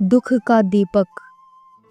दुख का दीपक।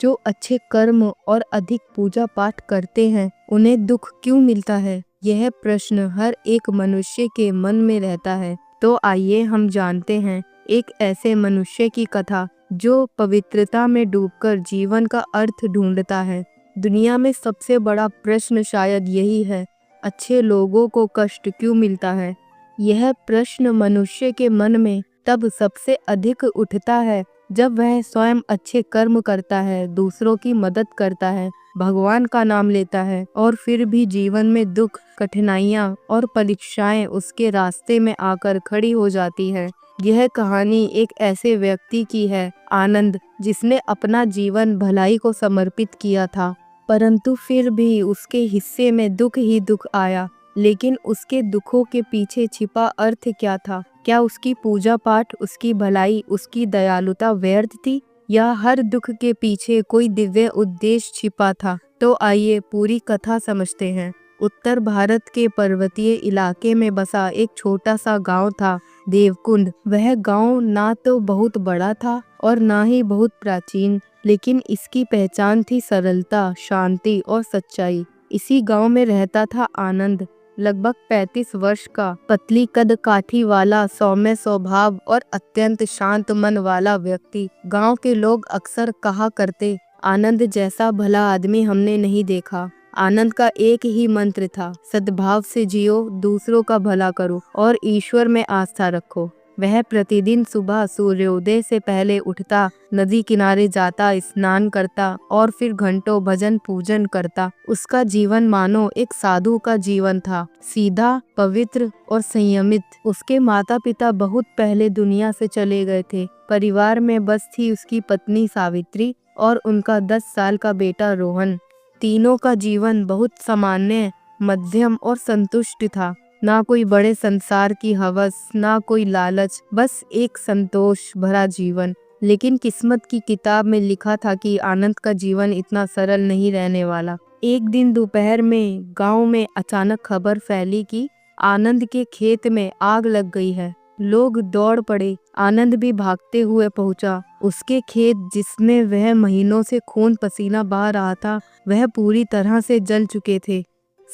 जो अच्छे कर्म और अधिक पूजा पाठ करते हैं उन्हें दुख क्यों मिलता है? यह प्रश्न हर एक मनुष्य के मन में रहता है। तो आइए हम जानते हैं एक ऐसे मनुष्य की कथा जो पवित्रता में डूबकर जीवन का अर्थ ढूंढता है। दुनिया में सबसे बड़ा प्रश्न शायद यही है, अच्छे लोगों को कष्ट क्यों मिलता है? यह प्रश्न मनुष्य के मन में तब सबसे अधिक उठता है जब वह स्वयं अच्छे कर्म करता है, दूसरों की मदद करता है, भगवान का नाम लेता है और फिर भी जीवन में दुख, कठिनाइयाँ और परीक्षाएं उसके रास्ते में आकर खड़ी हो जाती है। यह कहानी एक ऐसे व्यक्ति की है, आनंद, जिसने अपना जीवन भलाई को समर्पित किया था, परंतु फिर भी उसके हिस्से में दुख ही दुख आया। लेकिन उसके दुखों के पीछे छिपा अर्थ क्या था? क्या उसकी पूजा पाठ, उसकी भलाई, उसकी दयालुता व्यर्थ थी, या हर दुख के पीछे कोई दिव्य उद्देश्य छिपा था? तो आइए पूरी कथा समझते हैं। उत्तर भारत के पर्वतीय इलाके में बसा एक छोटा सा गांव था, देवकुंड। वह गांव ना तो बहुत बड़ा था और ना ही बहुत प्राचीन, लेकिन इसकी पहचान थी सरलता, शांति और सच्चाई। इसी गांव में रहता था आनंद, लगभग 35 वर्ष का, पतली कद काठी वाला, सौम्य स्वभाव और अत्यंत शांत मन वाला व्यक्ति। गांव के लोग अक्सर कहा करते, आनंद जैसा भला आदमी हमने नहीं देखा। आनंद का एक ही मंत्र था, सद्भाव से जियो, दूसरों का भला करो और ईश्वर में आस्था रखो। वह प्रतिदिन सुबह सूर्योदय से पहले उठता, नदी किनारे जाता, स्नान करता और फिर घंटों भजन पूजन करता। उसका जीवन मानो एक साधु का जीवन था, सीधा, पवित्र और संयमित। उसके माता पिता बहुत पहले दुनिया से चले गए थे। परिवार में बस थी उसकी पत्नी सावित्री और उनका 10 साल का बेटा रोहन। तीनों का जीवन बहुत सामान्य, मध्यम और संतुष्ट था। ना कोई बड़े संसार की हवस, ना कोई लालच, बस एक संतोष भरा जीवन। लेकिन किस्मत की किताब में लिखा था कि आनंद का जीवन इतना सरल नहीं रहने वाला। एक दिन दोपहर में गांव में अचानक खबर फैली कि आनंद के खेत में आग लग गई है। लोग दौड़ पड़े। आनंद भी भागते हुए पहुंचा। उसके खेत, जिसमें वह महीनों से खून पसीना बहा रहा था, वह पूरी तरह से जल चुके थे।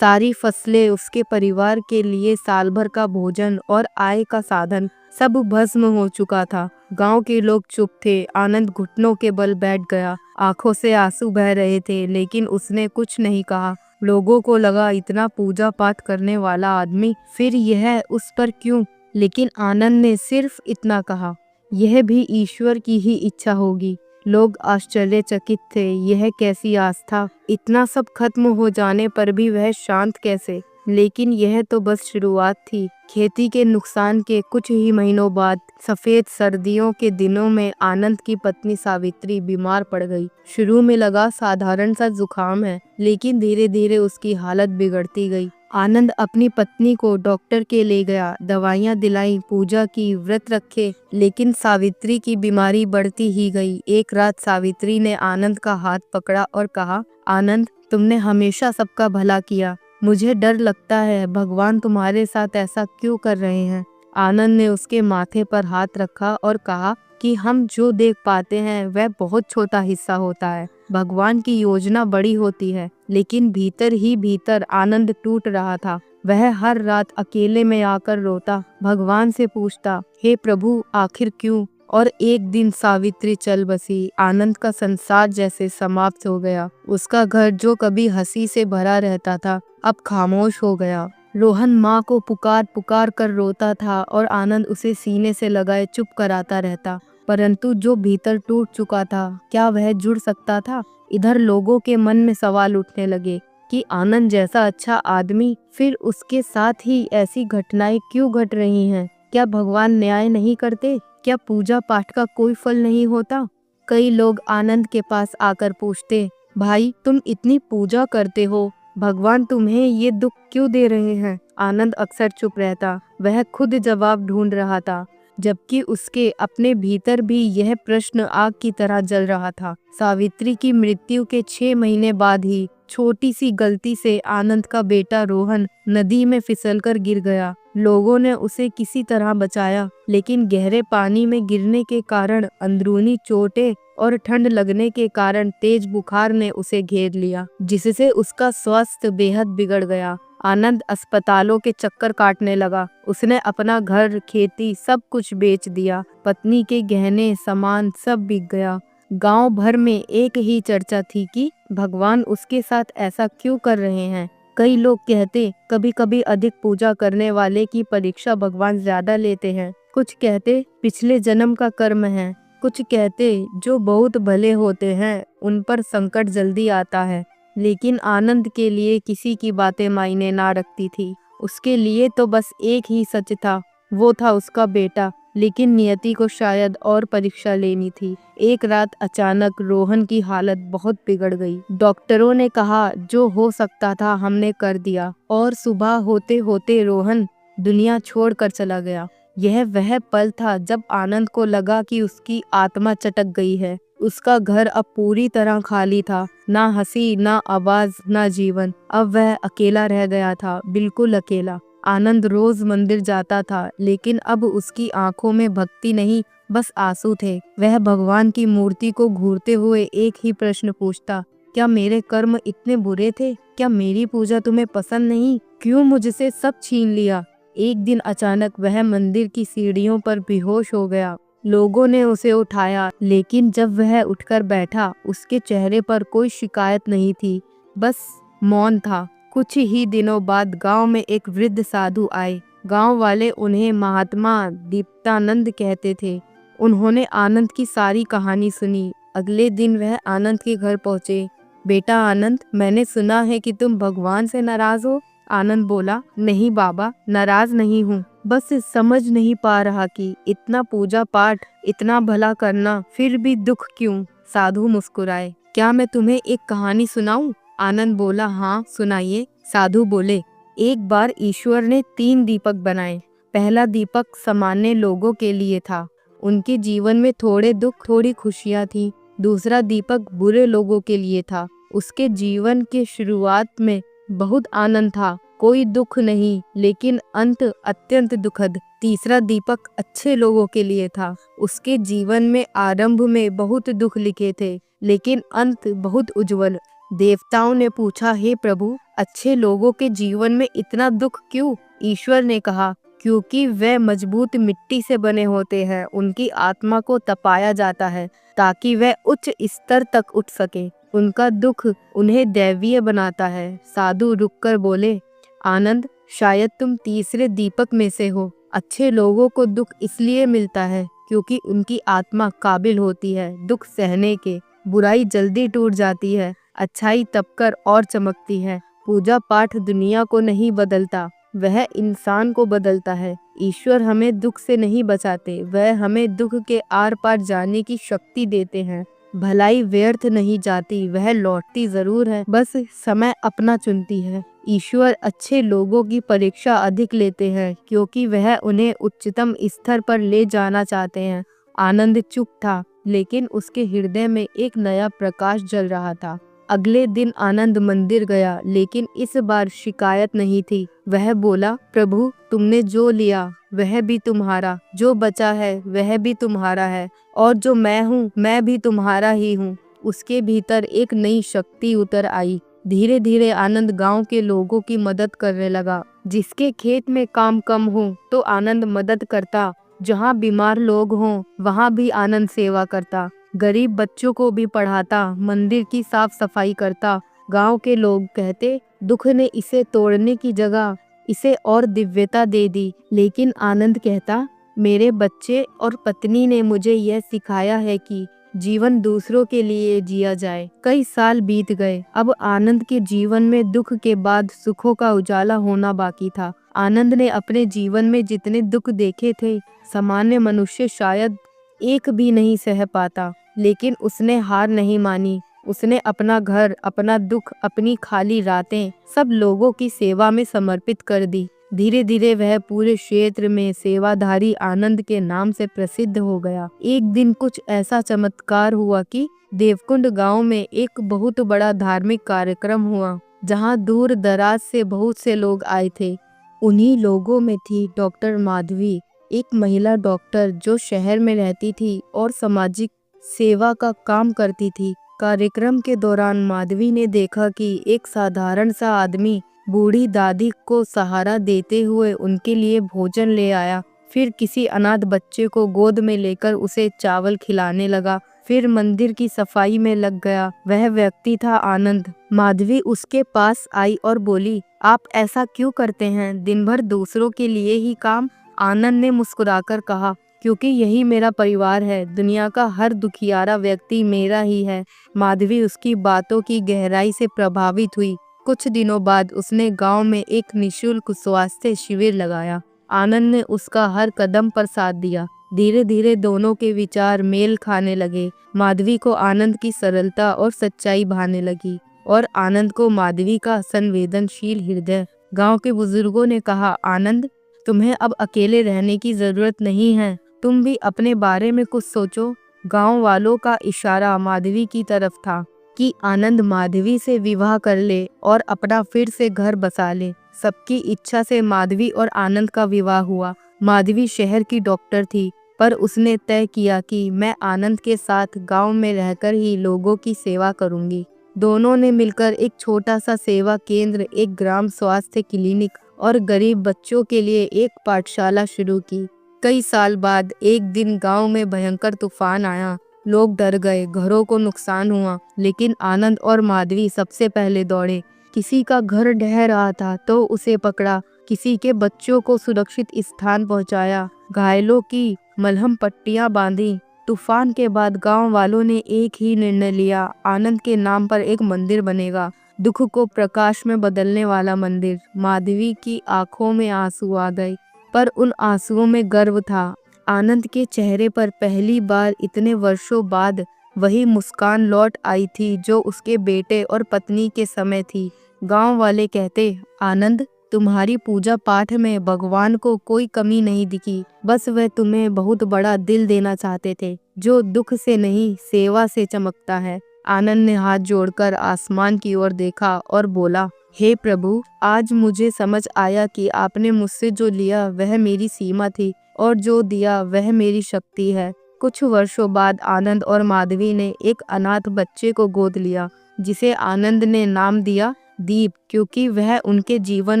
सारी फसलें, उसके परिवार के लिए साल भर का भोजन और आय का साधन, सब भस्म हो चुका था। गांव के लोग चुप थे। आनंद घुटनों के बल बैठ गया। आंखों से आंसू बह रहे थे, लेकिन उसने कुछ नहीं कहा। लोगों को लगा, इतना पूजा पाठ करने वाला आदमी, फिर यह उस पर क्यों? लेकिन आनंद ने सिर्फ इतना कहा, यह भी ईश्वर की ही इच्छा होगी। लोग आश्चर्यचकित थे। यह कैसी आस्था! इतना सब खत्म हो जाने पर भी वह शांत कैसे? लेकिन यह तो बस शुरुआत थी। खेती के नुकसान के कुछ ही महीनों बाद सफेद सर्दियों के दिनों में आनंद की पत्नी सावित्री बीमार पड़ गई। शुरू में लगा साधारण सा जुकाम है, लेकिन धीरे धीरे उसकी हालत बिगड़ती गई। आनंद अपनी पत्नी को डॉक्टर के ले गया, दवाइयाँ दिलाई, पूजा की, व्रत रखे, लेकिन सावित्री की बीमारी बढ़ती ही गई। एक रात सावित्री ने आनंद का हाथ पकड़ा और कहा, आनंद, तुमने हमेशा सबका भला किया। मुझे डर लगता है भगवान तुम्हारे साथ ऐसा क्यों कर रहे हैं? आनंद ने उसके माथे पर हाथ रखा और कहा कि हम जो देख पाते हैं वह बहुत छोटा हिस्सा होता है। भगवान की योजना बड़ी होती है। लेकिन भीतर ही भीतर आनंद टूट रहा था। वह हर रात अकेले में आकर रोता, भगवान से पूछता, हे प्रभु, आखिर क्यों? और एक दिन सावित्री चल बसी। आनंद का संसार जैसे समाप्त हो गया। उसका घर, जो कभी हंसी से भरा रहता था, अब खामोश हो गया। रोहन माँ को पुकार पुकार कर रोता था और आनंद उसे सीने से लगाए चुप कराता रहता। परंतु जो भीतर टूट चुका था, क्या वह जुड़ सकता था? इधर लोगों के मन में सवाल उठने लगे कि आनंद जैसा अच्छा आदमी, फिर उसके साथ ही ऐसी घटनाएं क्यों घट रही हैं? क्या भगवान न्याय नहीं करते? क्या पूजा पाठ का कोई फल नहीं होता? कई लोग आनंद के पास आकर पूछते, भाई, तुम इतनी पूजा करते हो, भगवान तुम्हें ये दुख क्यों दे रहे हैं? आनंद अक्सर चुप रहता। वह खुद जवाब ढूंढ रहा था, जबकि उसके अपने भीतर भी यह प्रश्न आग की तरह जल रहा था। सावित्री की मृत्यु के 6 महीने बाद ही छोटी सी गलती से आनंद का बेटा रोहन नदी में फिसलकर गिर गया। लोगों ने उसे किसी तरह बचाया, लेकिन गहरे पानी में गिरने के कारण, अंदरूनी चोटें और ठंड लगने के कारण तेज बुखार ने उसे घेर लिया, जिससे उसका स्वास्थ्य बेहद बिगड़ गया। आनंद अस्पतालों के चक्कर काटने लगा। उसने अपना घर, खेती सब कुछ बेच दिया। पत्नी के गहने, सामान सब बिक गया। गांव भर में एक ही चर्चा थी कि भगवान उसके साथ ऐसा क्यों कर रहे हैं। कई लोग कहते, कभी कभी अधिक पूजा करने वाले की परीक्षा भगवान ज्यादा लेते हैं। कुछ कहते पिछले जन्म का कर्म है। कुछ कहते जो बहुत भले होते हैं उन पर संकट जल्दी आता है। लेकिन आनंद के लिए किसी की बातें मायने ना रखती थी। उसके लिए तो बस एक ही सच था, वो था उसका बेटा। लेकिन नियति को शायद और परीक्षा लेनी थी। एक रात अचानक रोहन की हालत बहुत बिगड़ गई। डॉक्टरों ने कहा जो हो सकता था हमने कर दिया, और सुबह होते होते रोहन दुनिया छोड़कर चला गया। यह वह पल था जब आनंद को लगा कि उसकी आत्मा चटक गई है। उसका घर अब पूरी तरह खाली था। ना हंसी, ना आवाज, ना जीवन। अब वह अकेला रह गया था, बिल्कुल अकेला। आनंद रोज मंदिर जाता था, लेकिन अब उसकी आंखों में भक्ति नहीं, बस आंसू थे। वह भगवान की मूर्ति को घूरते हुए एक ही प्रश्न पूछता, क्या मेरे कर्म इतने बुरे थे? क्या मेरी पूजा तुम्हें पसंद नहीं? क्यों मुझसे सब छीन लिया? एक दिन अचानक वह मंदिर की सीढ़ियों पर बेहोश हो गया। लोगों ने उसे उठाया, लेकिन जब वह उठकर बैठा, उसके चेहरे पर कोई शिकायत नहीं थी, बस मौन था। कुछ ही दिनों बाद गांव में एक वृद्ध साधु आए। गांव वाले उन्हें महात्मा दीप्तानंद कहते थे। उन्होंने आनंद की सारी कहानी सुनी। अगले दिन वह आनंद के घर पहुंचे। बेटा आनंद, मैंने सुना है कि तुम भगवान से नाराज हो। आनंद बोला, नहीं बाबा, नाराज नहीं हूँ, बस समझ नहीं पा रहा कि इतना पूजा पाठ, इतना भला करना, फिर भी दुख क्यों? साधु मुस्कुराए। क्या मैं तुम्हें एक कहानी सुनाऊं? आनंद बोला, हाँ सुनाइए। साधु बोले, एक बार ईश्वर ने 3 दीपक बनाए। पहला दीपक सामान्य लोगों के लिए था। उनके जीवन में थोड़े दुख, थोड़ी खुशियां थी। दूसरा दीपक बुरे लोगों के लिए था। उसके जीवन के शुरुआत में बहुत आनंद था, कोई दुख नहीं, लेकिन अंत अत्यंत दुखद। तीसरा दीपक अच्छे लोगों के लिए था। उसके जीवन में आरंभ में बहुत दुख लिखे थे, लेकिन अंत बहुत उज्जवल। देवताओं ने पूछा, हे प्रभु, अच्छे लोगों के जीवन में इतना दुख क्यों? ईश्वर ने कहा, क्योंकि वे मजबूत मिट्टी से बने होते हैं। उनकी आत्मा को तपाया जाता है ताकि वे उच्च स्तर तक उठ सके। उनका दुख उन्हें दैवीय बनाता है। साधु रुककर बोले, आनंद, शायद तुम तीसरे दीपक में से हो। अच्छे लोगों को दुख इसलिए मिलता है क्योंकि उनकी आत्मा काबिल होती है दुख सहने के। बुराई जल्दी टूट जाती है, अच्छाई तपकर और चमकती है। पूजा पाठ दुनिया को नहीं बदलता, वह इंसान को बदलता है। ईश्वर हमें दुख से नहीं बचाते, वह हमें दुख के आर पार जाने की शक्ति देते हैं। भलाई व्यर्थ नहीं जाती, वह लौटती जरूर है, बस समय अपना चुनती है। ईश्वर अच्छे लोगों की परीक्षा अधिक लेते हैं क्योंकि वह उन्हें उच्चतम स्तर पर ले जाना चाहते हैं। आनंद चुप था, लेकिन उसके हृदय में एक नया प्रकाश जल रहा था। अगले दिन आनंद मंदिर गया, लेकिन इस बार शिकायत नहीं थी। वह बोला, प्रभु, तुमने जो लिया वह भी तुम्हारा, जो बचा है वह भी तुम्हारा है, और जो मैं हूँ मैं भी तुम्हारा ही हूँ। उसके भीतर एक नई शक्ति उतर आई। धीरे धीरे आनंद गांव के लोगों की मदद करने लगा। जिसके खेत में काम कम हो तो आनंद मदद करता, जहाँ बीमार लोग हों वहाँ भी आनंद सेवा करता, गरीब बच्चों को भी पढ़ाता, मंदिर की साफ सफाई करता। गांव के लोग कहते, दुख ने इसे तोड़ने की जगह इसे और दिव्यता दे दी। लेकिन आनंद कहता, मेरे बच्चे और पत्नी ने मुझे यह सिखाया है कि जीवन दूसरों के लिए जिया जाए। कई साल बीत गए। अब आनंद के जीवन में दुख के बाद सुखों का उजाला होना बाकी था। आनंद ने अपने जीवन में जितने दुख देखे थे, सामान्य मनुष्य शायद एक भी नहीं सह पाता, लेकिन उसने हार नहीं मानी। उसने अपना घर, अपना दुख, अपनी खाली रातें सब लोगों की सेवा में समर्पित कर दी। धीरे धीरे वह पूरे क्षेत्र में सेवाधारी आनंद के नाम से प्रसिद्ध हो गया। एक दिन कुछ ऐसा चमत्कार हुआ कि देवकुंड गांव में एक बहुत बड़ा धार्मिक कार्यक्रम हुआ, जहां दूर दराज से बहुत से लोग आए थे। उन्हीं लोगों में थी डॉक्टर माधवी, एक महिला डॉक्टर जो शहर में रहती थी और सामाजिक सेवा का काम करती थी। कार्यक्रम के दौरान माधवी ने देखा कि एक साधारण सा आदमी बूढ़ी दादी को सहारा देते हुए उनके लिए भोजन ले आया। फिर किसी अनाथ बच्चे को गोद में लेकर उसे चावल खिलाने लगा। फिर मंदिर की सफाई में लग गया। वह व्यक्ति था आनंद। माधवी उसके पास आई और बोली, आप ऐसा क्यों करते हैं? दिन भर दूसरों के लिए ही काम। आनंद ने मुस्कुराकर कहा, क्योंकि यही मेरा परिवार है। दुनिया का हर दुखियारा व्यक्ति मेरा ही है। माधवी उसकी बातों की गहराई से प्रभावित हुई। कुछ दिनों बाद उसने गांव में एक निशुल्क स्वास्थ्य शिविर लगाया। आनंद ने उसका हर कदम पर साथ दिया। धीरे धीरे दोनों के विचार मेल खाने लगे। माधवी को आनंद की सरलता और सच्चाई भाने लगी और आनंद को माधवी का संवेदनशील हृदय। गांव के बुजुर्गों ने कहा, आनंद, तुम्हें अब अकेले रहने की जरूरत नहीं है। तुम भी अपने बारे में कुछ सोचो। गांव वालों का इशारा माधवी की तरफ था कि आनंद माधवी से विवाह कर ले और अपना फिर से घर बसा ले। सबकी इच्छा से माधवी और आनंद का विवाह हुआ। माधवी शहर की डॉक्टर थी, पर उसने तय किया कि मैं आनंद के साथ गांव में रहकर ही लोगों की सेवा करूंगी। दोनों ने मिलकर एक छोटा सा सेवा केंद्र, एक ग्राम स्वास्थ्य क्लिनिक और गरीब बच्चों के लिए एक पाठशाला शुरू की। कई साल बाद एक दिन गांव में भयंकर तूफान आया। लोग डर गए, घरों को नुकसान हुआ, लेकिन आनंद और माधवी सबसे पहले दौड़े। किसी का घर ढह रहा था तो उसे पकड़ा, किसी के बच्चों को सुरक्षित स्थान पहुंचाया, घायलों की मलहम पट्टियां बांधी। तूफान के बाद गांव वालों ने एक ही निर्णय लिया, आनंद के नाम पर एक मंदिर बनेगा, दुख को प्रकाश में बदलने वाला मंदिर। माधवी की आंखों में आंसू आ गए, पर उन आंसुओं में गर्व था। आनंद के चेहरे पर पहली बार इतने वर्षों बाद वही मुस्कान लौट आई थी जो उसके बेटे और पत्नी के समय थी। गांव वाले कहते, आनंद, तुम्हारी पूजा पाठ में भगवान को कोई कमी नहीं दिखी। बस वह तुम्हें बहुत बड़ा दिल देना चाहते थे, जो दुख से नहीं सेवा से चमकता है। आनंद ने हाथ जोड़कर आसमान की ओर देखा और बोला, हे प्रभु, आज मुझे समझ आया कि आपने मुझसे जो लिया वह मेरी सीमा थी और जो दिया वह मेरी शक्ति है। कुछ वर्षों बाद आनंद और माधवी ने एक अनाथ बच्चे को गोद लिया, जिसे आनंद ने नाम दिया दीप, क्योंकि वह उनके जीवन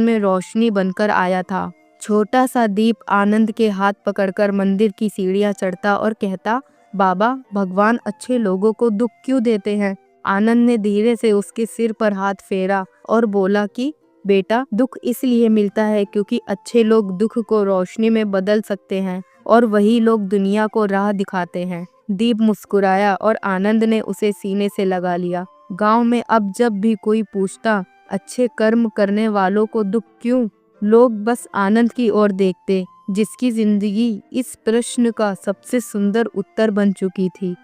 में रोशनी बनकर आया था। छोटा सा दीप आनंद के हाथ पकड़कर मंदिर की सीढ़ियां चढ़ता और कहता, बाबा, भगवान अच्छे लोगों को दुख क्यों देते हैं? आनंद ने धीरे से उसके सिर पर हाथ फेरा और बोला कि बेटा, दुख इसलिए मिलता है क्योंकि अच्छे लोग दुख को रोशनी में बदल सकते हैं और वही लोग दुनिया को राह दिखाते हैं। दीप मुस्कुराया और आनंद ने उसे सीने से लगा लिया। गांव में अब जब भी कोई पूछता, अच्छे कर्म करने वालों को दुख क्यों, लोग बस आनंद की ओर देखते, जिसकी जिंदगी इस प्रश्न का सबसे सुंदर उत्तर बन चुकी थी।